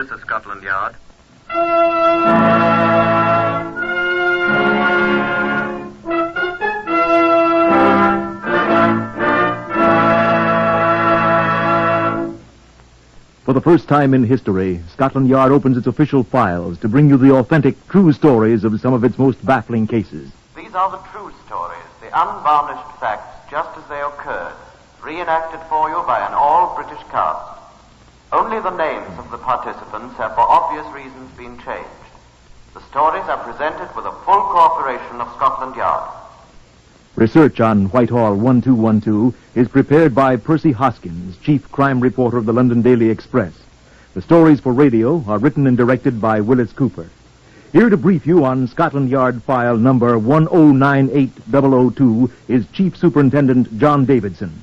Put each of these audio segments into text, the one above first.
This is Scotland Yard. For the first time in history, Scotland Yard opens its official files to bring you the authentic, true stories of some of its most baffling cases. These are the true stories, the unvarnished facts just as they occurred, reenacted for you by an all-British cast. Only the names of the participants have for obvious reasons been changed. The stories are presented with the full cooperation of Scotland Yard. Research on Whitehall 1212 is prepared by Percy Hoskins, chief crime reporter of the London Daily Express. The stories for radio are written and directed by Willis Cooper. Here to brief you on Scotland Yard file number 1098002 is Chief Superintendent John Davidson.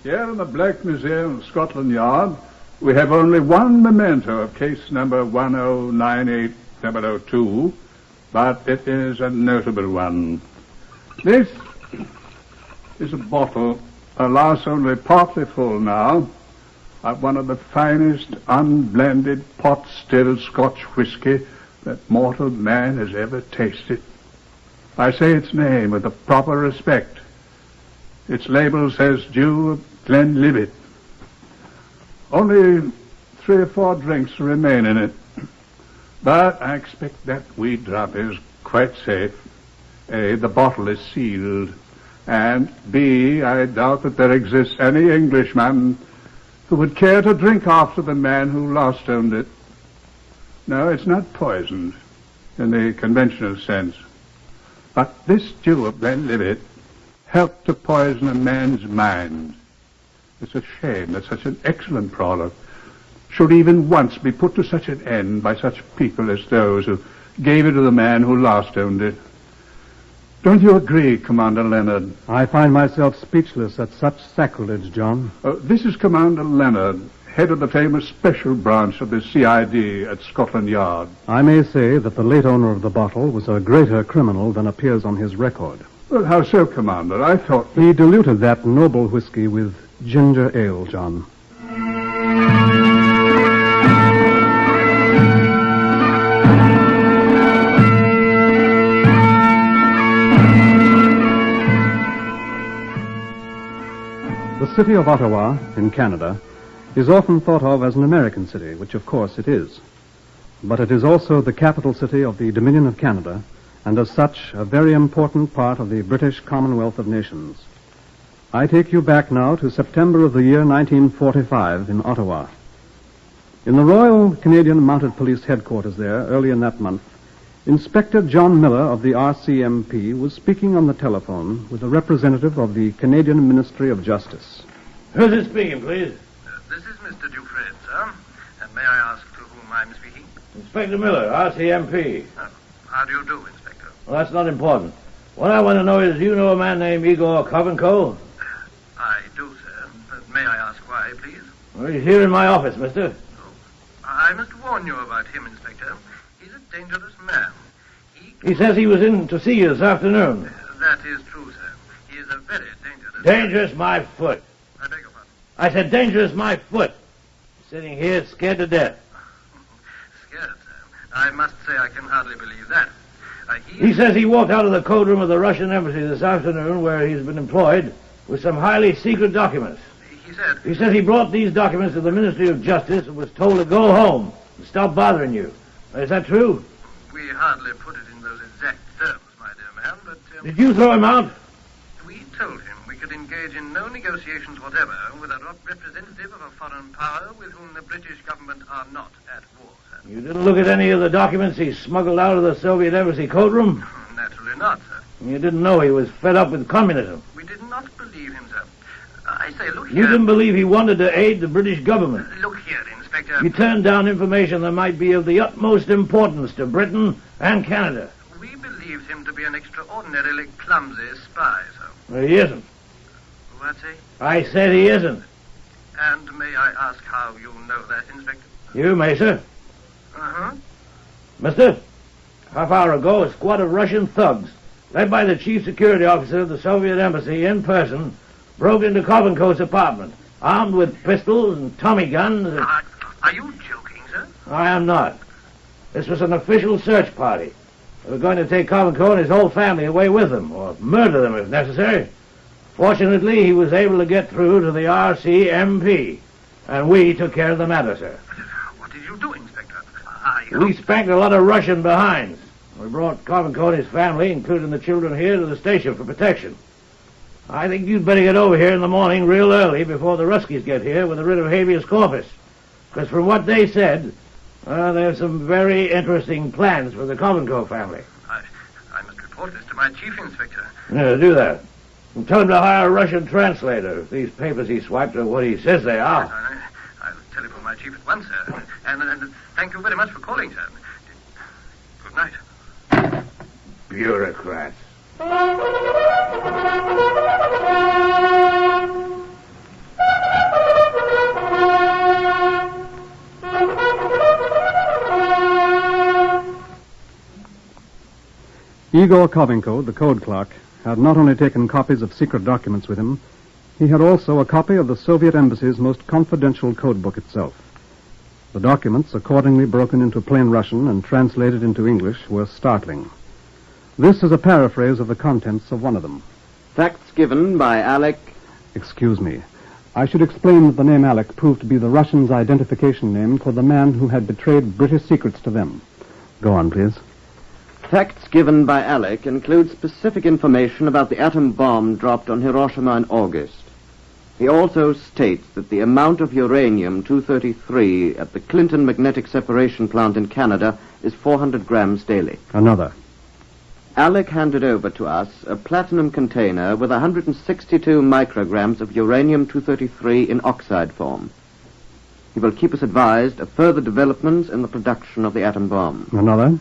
Here in the Black Museum of Scotland Yard, we have only one memento of case number 1098002, but it is a notable one. This is a bottle, alas only partly full now, of one of the finest unblended pot-stilled Scotch whisky that mortal man has ever tasted. I say its name with the proper respect. Its label says Dew of Glenlivet. Only 3 or 4 drinks remain in it, but I expect that wee drop is quite safe. A, the bottle is sealed, and B, I doubt that there exists any Englishman who would care to drink after the man who last owned it. No, it's not poisoned in the conventional sense, but this Dew of Glenlivet helped to poison a man's mind. It's a shame that such an excellent product should even once be put to such an end by such people as those who gave it to the man who last owned it. Don't you agree, Commander Leonard? I find myself speechless at such sacrilege, John. This is Commander Leonard, head of the famous special branch of the CID at Scotland Yard. I may say that the late owner of the bottle was a greater criminal than appears on his record. Well, how so, Commander? I thought... He diluted that noble whiskey with ginger ale, John. The city of Ottawa, in Canada, is often thought of as an American city, which of course it is. But it is also the capital city of the Dominion of Canada, and as such, a very important part of the British Commonwealth of Nations. I take you back now to September of the year 1945 in Ottawa. In the Royal Canadian Mounted Police headquarters there, early in that month, Inspector John Miller of the RCMP was speaking on the telephone with a representative of the Canadian Ministry of Justice. Who's it speaking, please? This is Mr. Dufresne, sir. And may I ask to whom I'm speaking? Inspector Miller, RCMP. How do you do, Inspector? Well, that's not important. What I want to know is, do you know a man named Igor Kovenko? I do, sir. May I ask why, please? Well, he's here in my office, mister. I must warn you about him, Inspector. He's a dangerous man. He says he was in to see you this afternoon. That is true, sir. He is a very dangerous... Dangerous my foot. I beg your pardon. I said dangerous my foot. Sitting here scared to death. Scared, sir. I must say I can hardly believe that. He says he walked out of the code room of the Russian embassy this afternoon, where he's been employed, with some highly secret documents. He says he brought these documents to the Ministry of Justice and was told to go home and stop bothering you. Is that true? We hardly put it in those exact terms, my dear man, but... Did you throw him out? We told him we could engage in no negotiations whatever with a representative of a foreign power with whom the British government are not at war, sir. You didn't look at any of the documents he smuggled out of the Soviet embassy code room? Naturally not, sir. You didn't know he was fed up with communism? We did not believe him, sir. I say, look here... You didn't believe he wanted to aid the British government? Look here, Inspector... You turned down information that might be of the utmost importance to Britain and Canada. We believed him to be an extraordinarily clumsy spy, sir. Well, he isn't. What's he? I said he isn't. And may I ask how you know that, Inspector? You may, sir. Uh-huh. Mister, half hour ago, a squad of Russian thugs, led by the chief security officer of the Soviet embassy in person, broke into Kovenko's apartment, armed with pistols and Tommy guns. Are you joking, sir? I am not. This was an official search party. They were going to take Comico and his whole family away with them, or murder them if necessary. Fortunately, he was able to get through to the RCMP, and we took care of the matter, sir. What did you do, Inspector? We spanked a lot of Russian behinds. We brought Comico and his family, including the children, here to the station for protection. I think you'd better get over here in the morning real early before the Ruskies get here with a writ of habeas corpus. Because from what they said, there's some very interesting plans for the Comico family. I must report this to my chief, Inspector. Yeah, do that. And tell him to hire a Russian translator if these papers he swiped are what he says they are. I'll telephone my chief at once, sir. And thank you very much for calling, sir. Good night. Bureaucrats. Igor Kovenko, the code clerk, had not only taken copies of secret documents with him, he had also a copy of the Soviet Embassy's most confidential code book itself. The documents, accordingly broken into plain Russian and translated into English, were startling. This is a paraphrase of the contents of one of them. Facts given by Alec... Excuse me. I should explain that the name Alec proved to be the Russians' identification name for the man who had betrayed British secrets to them. Go on, please. Facts given by Alec include specific information about the atom bomb dropped on Hiroshima in August. He also states that the amount of uranium-233 at the Clinton magnetic separation plant in Canada is 400 grams daily. Another. Alec handed over to us a platinum container with 162 micrograms of uranium-233 in oxide form. He will keep us advised of further developments in the production of the atom bomb. Another.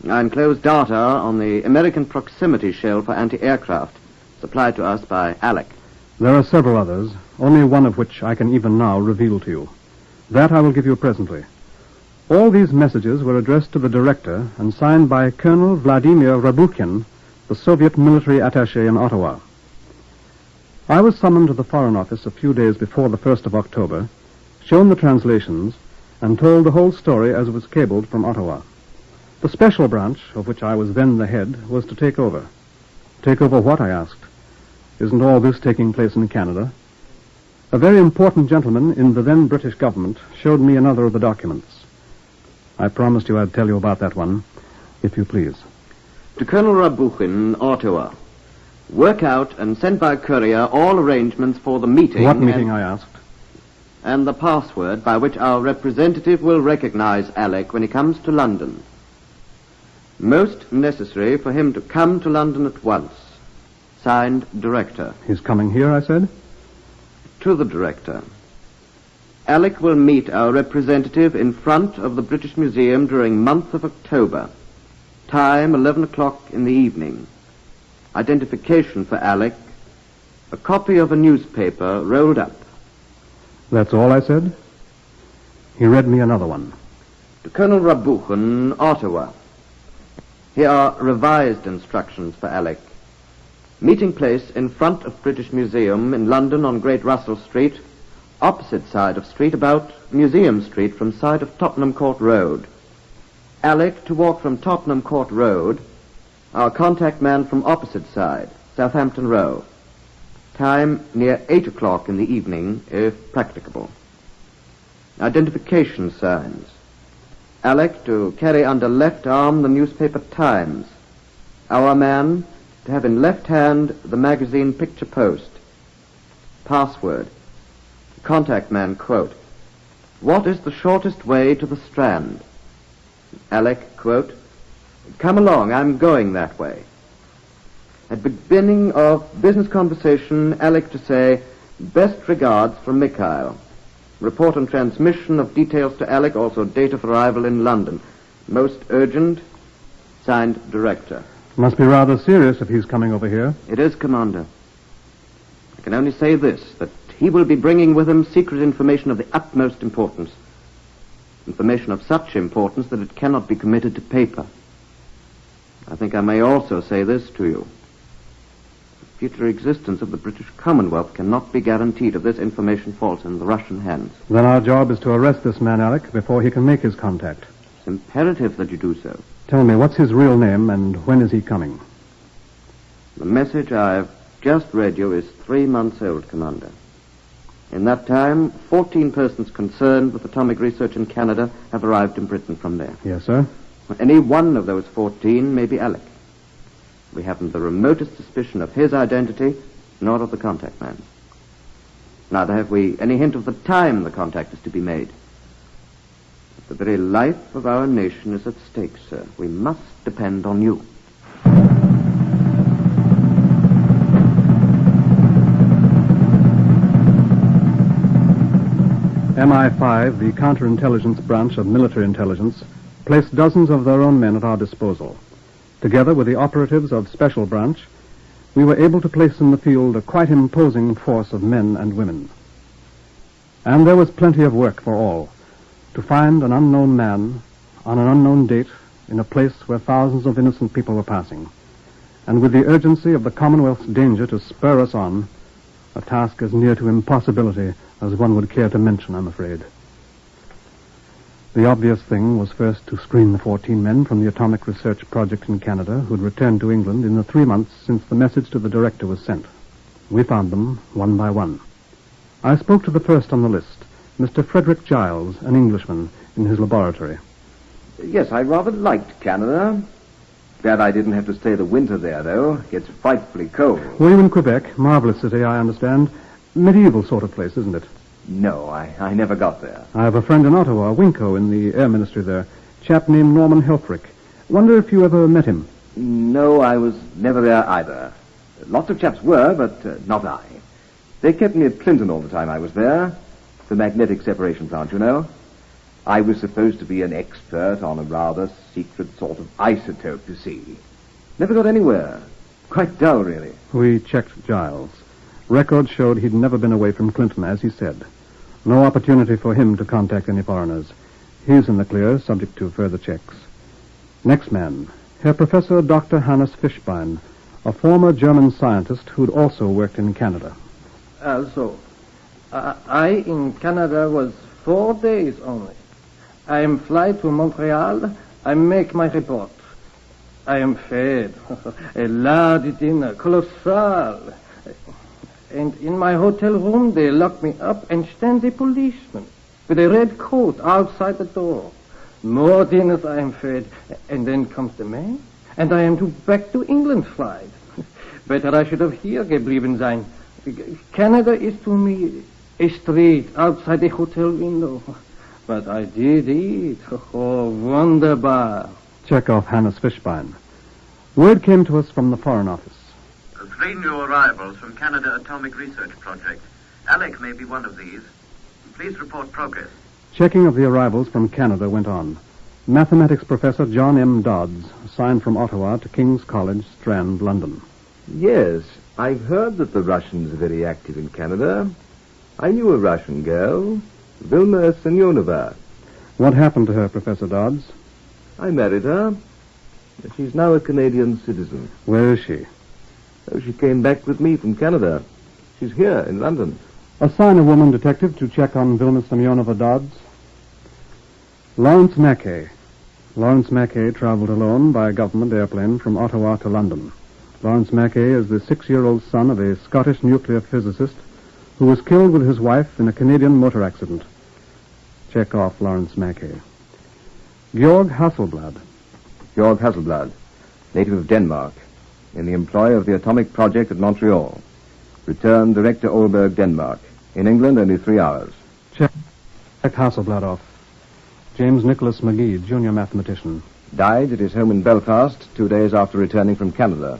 I enclosed data on the American proximity shell for anti-aircraft, supplied to us by Alec. There are several others, only one of which I can even now reveal to you. That I will give you presently. All these messages were addressed to the director and signed by Colonel Vladimir Rabukhin, the Soviet military attaché in Ottawa. I was summoned to the Foreign Office a few days before the 1st of October, shown the translations, and told the whole story as it was cabled from Ottawa. The special branch, of which I was then the head, was to take over. Take over what, I asked. Isn't all this taking place in Canada? A very important gentleman in the then British government showed me another of the documents. I promised you I'd tell you about that one, if you please. To Colonel Rabukhin, Ottawa. Work out and send by courier all arrangements for the meeting. What meeting, I asked? And the password by which our representative will recognize Alec when he comes to London. Most necessary for him to come to London at once. Signed, Director. He's coming here, I said? To the Director. Alec will meet our representative in front of the British Museum during month of October. Time, 11 o'clock in the evening. Identification for Alec, a copy of a newspaper rolled up. That's all I said? He read me another one. To Colonel Rabukhin, Ottawa. Here are revised instructions for Alec. Meeting place in front of British Museum in London on Great Russell Street, opposite side of street about Museum Street from side of Tottenham Court Road. Alec to walk from Tottenham Court Road, our contact man from opposite side, Southampton Row. Time near 8 o'clock in the evening, if practicable. Identification signs. Alec to carry under left arm the newspaper Times. Our man to have in left hand the magazine Picture Post. Password. Contact man, quote, "What is the shortest way to the Strand?" Alec, quote, "Come along, I'm going that way." At beginning of business conversation, Alec to say, "Best regards from Mikhail." Report and transmission of details to Alec, also date of arrival in London. Most urgent, signed, Director. Must be rather serious if he's coming over here. It is, Commander. I can only say this, that he will be bringing with him secret information of the utmost importance. Information of such importance that it cannot be committed to paper. I think I may also say this to you. future existence of the British Commonwealth cannot be guaranteed if this information falls in the Russian hands. Then our job is to arrest this man, Alec, before he can make his contact. It's imperative that you do so. Tell me, what's his real name and when is he coming? The message I've just read you is 3 months old, Commander. In that time, 14 persons concerned with atomic research in Canada have arrived in Britain from there. Yes, sir. Any one of those 14 may be Alec. We haven't the remotest suspicion of his identity, nor of the contact man. Neither have we any hint of the time the contact is to be made. The very life of our nation is at stake, sir. We must depend on you. MI5, the counterintelligence branch of military intelligence, placed dozens of their own men at our disposal. Together with the operatives of Special Branch, we were able to place in the field a quite imposing force of men and women. And there was plenty of work for all. To find an unknown man on an unknown date in a place where thousands of innocent people were passing, and with the urgency of the Commonwealth's danger to spur us on, a task as near to impossibility as one would care to mention, I'm afraid. The obvious thing was first to screen the 14 men from the atomic research project in Canada who'd returned to England in the 3 months since the message to the director was sent. We found them one by one. I spoke to the first on the list, Mr. Frederick Giles, an Englishman, in his laboratory. Yes, I rather liked Canada. Glad I didn't have to stay the winter there, though. It gets frightfully cold. Were you in Quebec? Marvelous city, I understand. Medieval sort of place, isn't it? No, I never got there. I have a friend in Ottawa, Winco, in the Air Ministry there. Chap named Norman Helfrich. Wonder if you ever met him? No, I was never there either. Lots of chaps were, but not I. They kept me at Clinton all the time I was there. The magnetic separation plant, you know. I was supposed to be an expert on a rather secret sort of isotope, you see. Never got anywhere. Quite dull, really. We checked Giles. Records showed he'd never been away from Clinton, as he said. No opportunity for him to contact any foreigners. He's in the clear, subject to further checks. Next man, Herr Professor Dr. Hannes Fischbein, a former German scientist who'd also worked in Canada. Also, I in Canada was 4 days only. I am fly to Montreal. I make my report. I am fed. A large dinner, colossal. And in my hotel room, they lock me up and stand a policeman with a red coat outside the door. More dinners I am fed. And then comes the man, and I am back to England flight. Better I should have here geblieben sein. Canada is to me a street outside the hotel window. But I did eat. Oh, wunderbar. Check off Hannes Fischbein. Word came to us from the Foreign Office. 3 new arrivals from Canada Atomic Research Project. Alec may be one of these. Please report progress. Checking of the arrivals from Canada went on. Mathematics professor John M. Dodds, assigned from Ottawa to King's College, Strand, London. Yes, I've heard that the Russians are very active in Canada. I knew a Russian girl, Vilma Semyonova. What happened to her, Professor Dodds? I married her. She's now a Canadian citizen. Where is she? Oh, she came back with me from Canada. She's here in London. Assign a woman detective to check on Vilma Semyonova Dodds. Lawrence Mackay. Lawrence Mackay traveled alone by a government airplane from Ottawa to London. Lawrence Mackay is the 6-year-old son of a Scottish nuclear physicist who was killed with his wife in a Canadian motor accident. Check off Lawrence Mackay. Georg Hasselblad. Georg Hasselblad, native of Denmark, in the employ of the Atomic Project at Montreal. Returned direct to Olberg, Denmark. In England, only 3 hours. Check Hasselblad off. James Nicholas McGee, junior mathematician. Died at his home in Belfast 2 days after returning from Canada.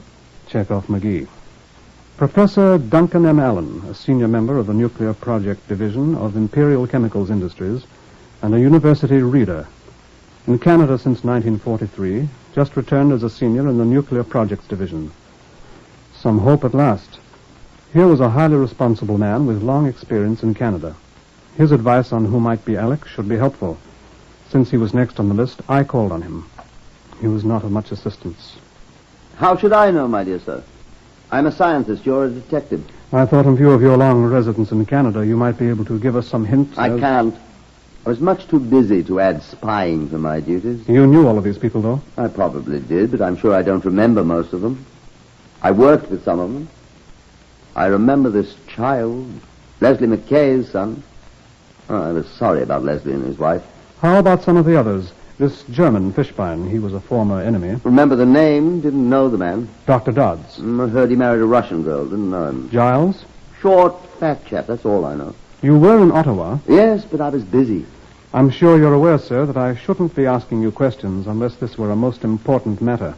Check off McGee. Professor Duncan M. Allen, a senior member of the Nuclear Project Division of Imperial Chemicals Industries, and a university reader. In Canada since 1943, just returned as a senior in the Nuclear Projects Division. Some hope at last. Here was a highly responsible man with long experience in Canada. His advice on who might be Alec should be helpful. Since he was next on the list, I called on him. He was not of much assistance. How should I know, my dear sir? I'm a scientist. You're a detective. I thought in view of your long residence in Canada, you might be able to give us some hints. I can't. I was much too busy to add spying to my duties. You knew all of these people, though? I probably did, but I'm sure I don't remember most of them. I worked with some of them. I remember this child, Leslie McKay's son. Oh, I was sorry about Leslie and his wife. How about some of the others? This German, Fishbein, he was a former enemy. Remember the name, didn't know the man. Dr. Dodds. I heard he married a Russian girl, didn't know him. Giles? Short, fat chap, that's all I know. You were in Ottawa? Yes, but I was busy. I'm sure you're aware, sir, that I shouldn't be asking you questions unless this were a most important matter.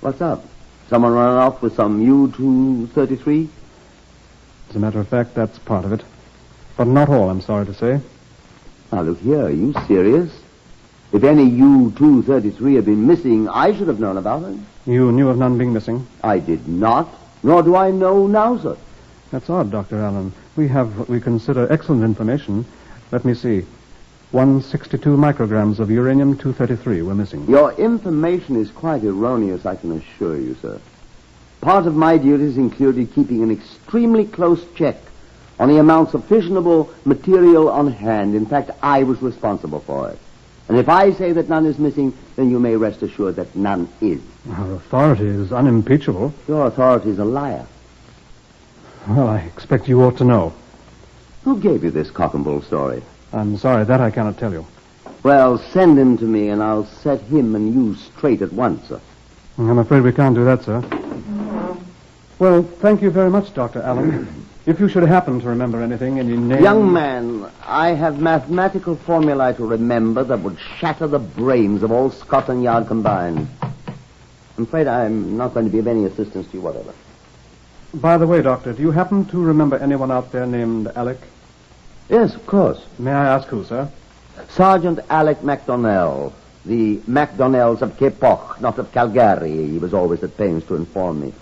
What's up? Someone run off with some U-233? As a matter of fact, that's part of it. But not all, I'm sorry to say. Now, look here, are you serious? If any U-233 had been missing, I should have known about it. You knew of none being missing? I did not, nor do I know now, sir. That's odd, Dr. Allen. We have what we consider excellent information. Let me see. 162 micrograms of uranium-233 were missing. Your information is quite erroneous, I can assure you, sir. Part of my duties included keeping an extremely close check on the amounts of fissionable material on hand. In fact, I was responsible for it. And if I say that none is missing, then you may rest assured that none is. Our authority is unimpeachable. Your authority is a liar. Well, I expect you ought to know. Who gave you this cock and bull story? I'm sorry, that I cannot tell you. Well, send him to me, and I'll set him and you straight at once, sir. I'm afraid we can't do that, sir. Well, thank you very much, Dr. Allen. If you should happen to remember anything, any name... Young man, I have mathematical formulae to remember that would shatter the brains of all Scotland Yard combined. I'm afraid I'm not going to be of any assistance to you whatever. By the way, Doctor, do you happen to remember anyone out there named Alec? Yes, of course. May I ask who, sir? Sergeant Alec MacDonnell. The MacDonnells of Keppoch, not of Calgary. He was always at pains to inform me.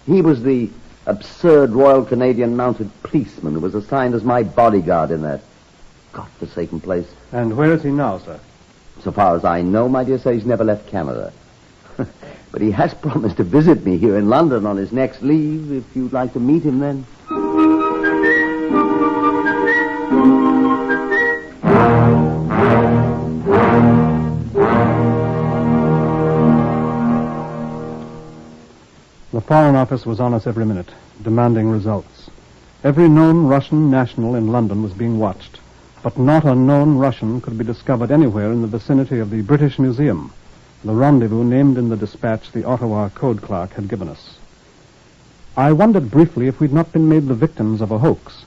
He was the absurd Royal Canadian Mounted Policeman who was assigned as my bodyguard in that godforsaken place. And where is he now, sir? So far as I know, my dear sir, he's never left Canada. But he has promised to visit me here in London on his next leave, if you'd like to meet him then. The Foreign Office was on us every minute, demanding results. Every known Russian national in London was being watched, but not a known Russian could be discovered anywhere in the vicinity of the British Museum, the rendezvous named in the dispatch the Ottawa code clerk had given us. I wondered briefly if we'd not been made the victims of a hoax.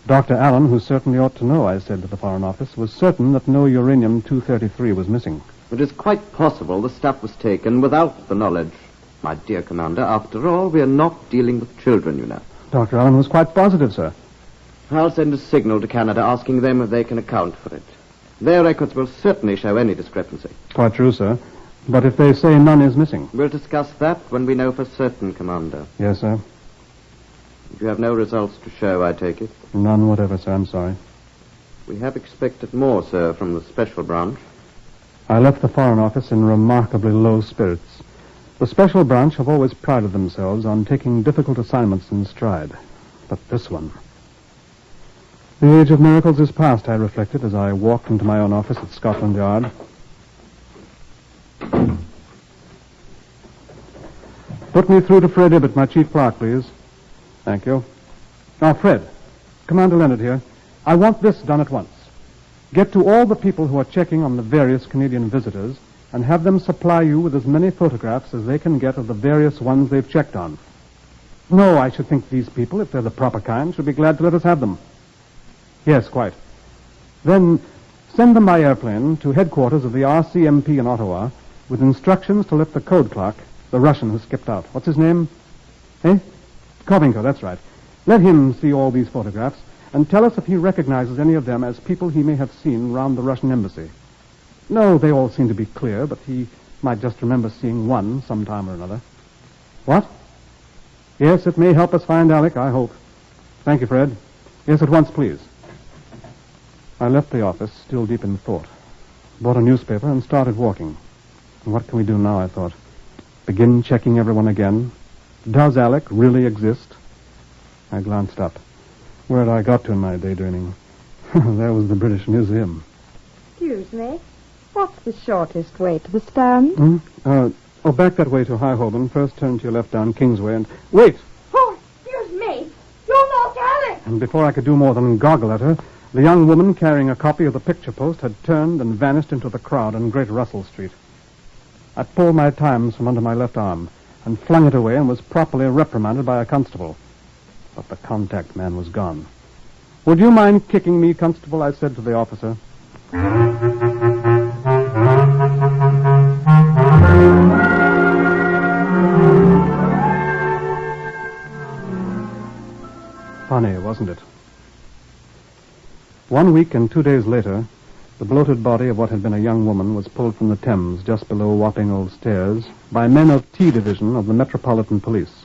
Dr. Allen, who certainly ought to know, I said to the Foreign Office, was certain that no uranium-233 was missing. It is quite possible the stuff was taken without the knowledge. My dear Commander, after all, we are not dealing with children, you know. Dr. Allen was quite positive, sir. I'll send a signal to Canada asking them if they can account for it. Their records will certainly show any discrepancy. Quite true, sir. But if they say none is missing... We'll discuss that when we know for certain, Commander. Yes, sir. You have no results to show, I take it? None whatever, sir. I'm sorry. We have expected more, sir, from the Special Branch. I left the Foreign Office in remarkably low spirits. The Special Branch have always prided themselves on taking difficult assignments in stride. But this one... The age of miracles is past, I reflected, as I walked into my own office at Scotland Yard. Put me through to Fred Ibbott, my chief clerk, please. Thank you. Now, Fred, Commander Leonard here. I want this done at once. Get to all the people who are checking on the various Canadian visitors and have them supply you with as many photographs as they can get of the various ones they've checked on. No, I should think these people, if they're the proper kind, should be glad to let us have them. Yes, quite. Then send them by airplane to headquarters of the RCMP in Ottawa with instructions to let the code clerk, the Russian who skipped out. What's his name? Kovenko, that's right. Let him see all these photographs and tell us if he recognizes any of them as people he may have seen round the Russian embassy. No, they all seem to be clear, but he might just remember seeing one sometime or another. What? Yes, it may help us find Alec, I hope. Thank you, Fred. Yes, at once, please. I left the office, still deep in thought. Bought a newspaper and started walking. What can we do now, I thought. Begin checking everyone again? Does Alec really exist? I glanced up. Where had I got to in my daydreaming? There was the British Museum. Excuse me. What's the shortest way to the stand? Back that way to High Holborn. First turn to your left down Kingsway and... Wait! Oh, excuse me. You're not Alec. And before I could do more than goggle at her, the young woman carrying a copy of the picture post had turned and vanished into the crowd on Great Russell Street. I pulled my Times from under my left arm and flung it away and was properly reprimanded by a constable. But the contact man was gone. Would you mind kicking me, Constable? I said to the officer. Funny, wasn't it? 1 week and 2 days later, the bloated body of what had been a young woman was pulled from the Thames just below Wapping Old Stairs by men of T Division of the Metropolitan Police.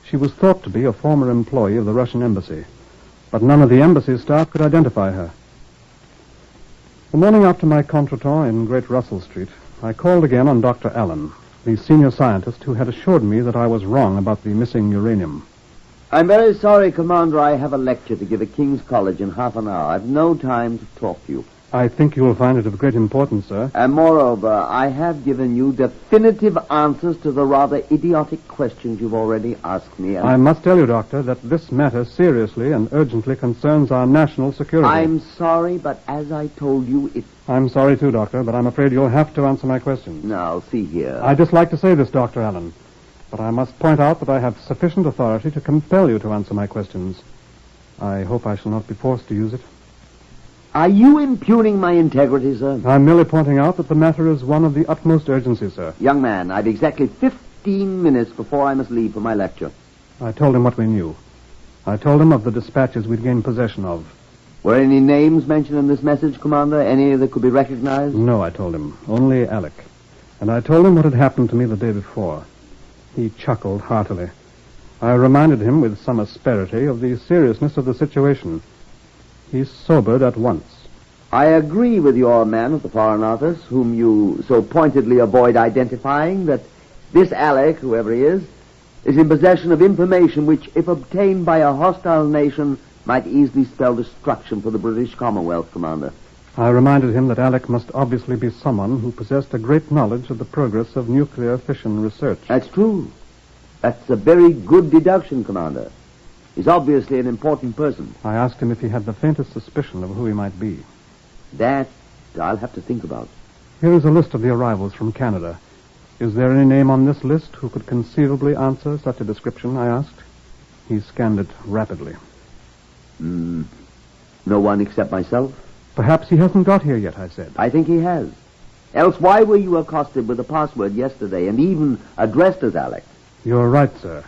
She was thought to be a former employee of the Russian embassy, but none of the embassy staff could identify her. The morning after my contretemps in Great Russell Street, I called again on Dr. Allen, the senior scientist who had assured me that I was wrong about the missing uranium. I'm very sorry, Commander. I have a lecture to give at King's College in half an hour. I've no time to talk to you. I think you will find it of great importance, sir. And moreover, I have given you definitive answers to the rather idiotic questions you've already asked me. I must tell you, Doctor, that this matter seriously and urgently concerns our national security. I'm sorry, but as I told you, I'm sorry too, Doctor, but I'm afraid you'll have to answer my questions. Now, see here. I'd just like to say this, Dr. Allen, but I must point out that I have sufficient authority to compel you to answer my questions. I hope I shall not be forced to use it. Are you impugning my integrity, sir? I'm merely pointing out that the matter is one of the utmost urgency, sir. Young man, I've exactly 15 minutes before I must leave for my lecture. I told him what we knew. I told him of the dispatches we'd gained possession of. Were any names mentioned in this message, Commander? Any that could be recognized? No, I told him. Only Alec. And I told him what had happened to me the day before. He chuckled heartily. I reminded him with some asperity of the seriousness of the situation. He sobered at once. I agree with your man at the Foreign Office, whom you so pointedly avoid identifying, that this Alec, whoever he is in possession of information which, if obtained by a hostile nation, might easily spell destruction for the British Commonwealth, Commander. I reminded him that Alec must obviously be someone who possessed a great knowledge of the progress of nuclear fission research. That's true. That's a very good deduction, Commander. He's obviously an important person. I asked him if he had the faintest suspicion of who he might be. That I'll have to think about. Here is a list of the arrivals from Canada. Is there any name on this list who could conceivably answer such a description, I asked. He scanned it rapidly. No one except myself? Perhaps he hasn't got here yet, I said. I think he has. Else why were you accosted with a password yesterday and even addressed as Alec? You're right, sir.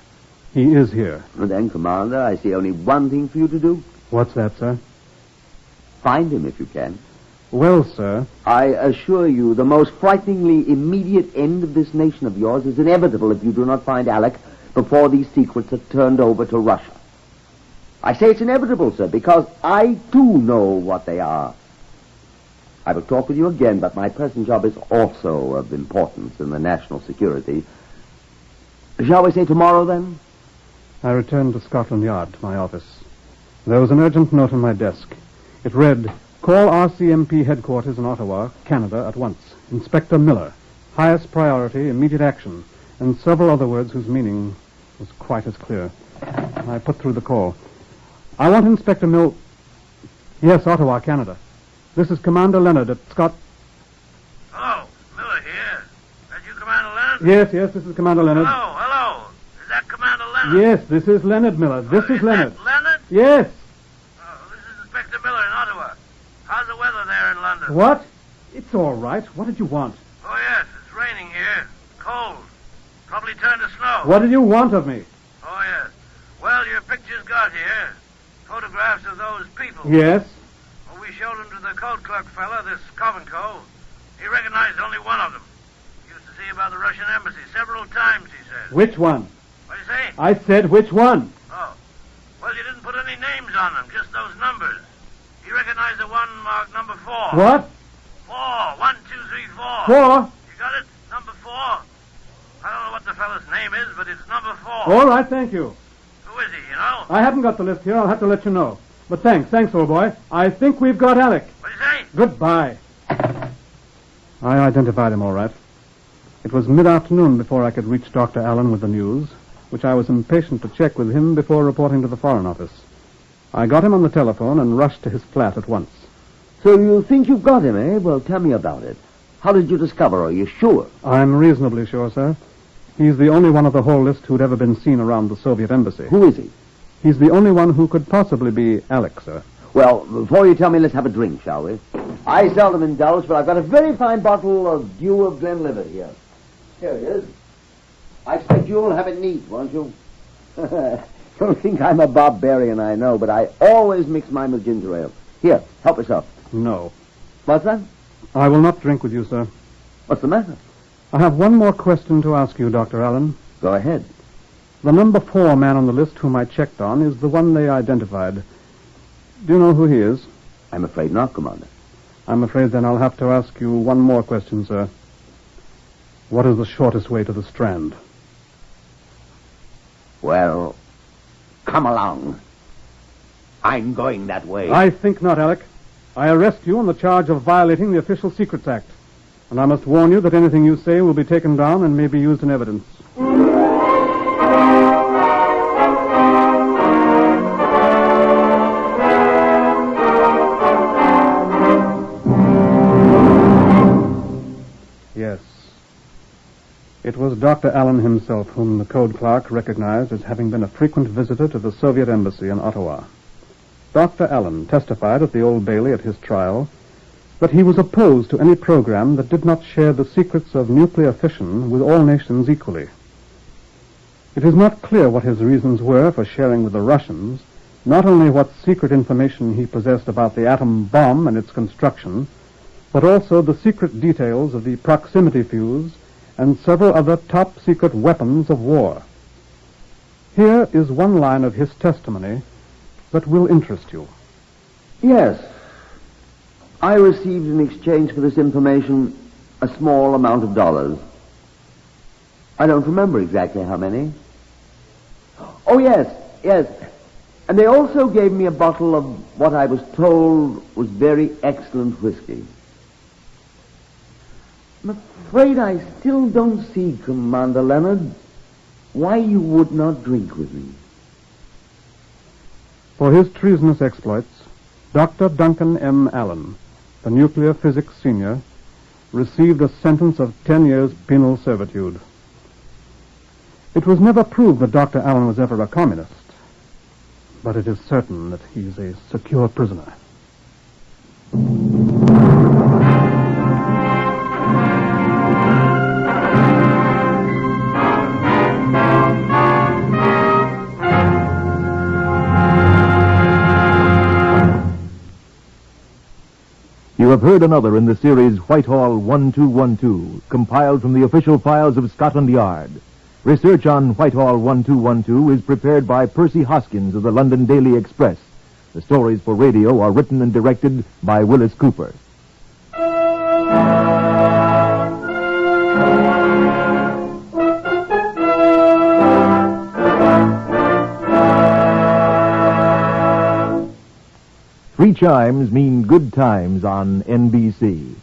He is here. And then, Commander, I see only one thing for you to do. What's that, sir? Find him if you can. Well, sir... I assure you, the most frighteningly immediate end of this nation of yours is inevitable if you do not find Alec before these secrets are turned over to Russia. I say it's inevitable, sir, because I, too, know what they are. I will talk with you again, but my present job is also of importance in the national security. Shall we say tomorrow, then? I returned to Scotland Yard, to my office. There was an urgent note on my desk. It read, "Call RCMP headquarters in Ottawa, Canada, at once. Inspector Miller. Highest priority, immediate action," and several other words whose meaning was quite as clear. I put through the call. "I want Inspector Mill..." "Yes, Ottawa, Canada. This is Commander Leonard at Scott..." "Hello, Miller here. That you, Commander Leonard?" Yes, this is Commander Leonard. Hello. Is that Commander Leonard? Yes, this is Leonard Miller. This is Leonard. That Leonard? Yes. This is Inspector Miller in Ottawa. How's the weather there in London? What? It's all right. What did you want? Oh, yes, it's raining here. Cold. Probably turned to snow. What did you want of me? Oh, yes. Well, your pictures got here. Photographs of those people. Yes. Well, we showed them to the code clerk fella, this Kovenko. He recognized only one of them. Used to see about the Russian embassy several times, he said. Which one? What do you say? I said which one? Oh. Well, you didn't put any names on them, just those numbers. He recognized the one marked number 4. What? 4. 1, 2, 3, 4. 4? You got it? Number 4. I don't know what the fellow's name is, but it's number 4. All right, thank you. Who is he, you know? I haven't got the list here. I'll have to let you know. But thanks, old boy. I think we've got Alec. What do you say? Goodbye. I identified him all right. It was mid-afternoon before I could reach Dr. Allen with the news, which I was impatient to check with him before reporting to the Foreign Office. I got him on the telephone and rushed to his flat at once. So you think you've got him, eh? Well, tell me about it. How did you discover? Are you sure? I'm reasonably sure, sir. He's the only one of the whole list who'd ever been seen around the Soviet embassy. Who is he? He's the only one who could possibly be Alec, sir. Well, before you tell me, let's have a drink, shall we? I seldom indulge, but I've got a very fine bottle of Dew of Glenlivet here. Here it is. I expect you'll have it neat, won't you? You'll think I'm a barbarian, I know, but I always mix mine with ginger ale. Here, help yourself. No. What's that? I will not drink with you, sir. What's the matter? I have one more question to ask you, Dr. Allen. Go ahead. The number 4 man on the list whom I checked on is the one they identified. Do you know who he is? I'm afraid not, Commander. I'm afraid then I'll have to ask you one more question, sir. What is the shortest way to the Strand? Well, come along. I'm going that way. I think not, Alec. I arrest you on the charge of violating the Official Secrets Act. And I must warn you that anything you say will be taken down and may be used in evidence. Yes. It was Dr. Allen himself whom the code clerk recognized as having been a frequent visitor to the Soviet embassy in Ottawa. Dr. Allen testified at the Old Bailey at his trial that he was opposed to any program that did not share the secrets of nuclear fission with all nations equally. It is not clear what his reasons were for sharing with the Russians not only what secret information he possessed about the atom bomb and its construction, but also the secret details of the proximity fuse and several other top-secret weapons of war. Here is one line of his testimony that will interest you. Yes. I received in exchange for this information a small amount of dollars. I don't remember exactly how many. Oh, yes. And they also gave me a bottle of what I was told was very excellent whiskey. I'm afraid I still don't see, Commander Leonard, why you would not drink with me. For his treasonous exploits, Dr. Duncan M. Allen, the nuclear physics senior, received a sentence of 10 years penal servitude. It was never proved that Dr. Allen was ever a communist, but it is certain that he is a secure prisoner. You have heard another in the series Whitehall 1212, compiled from the official files of Scotland Yard. Research on Whitehall 1212 is prepared by Percy Hoskins of the London Daily Express. The stories for radio are written and directed by Willis Cooper. 3 chimes mean good times on NBC.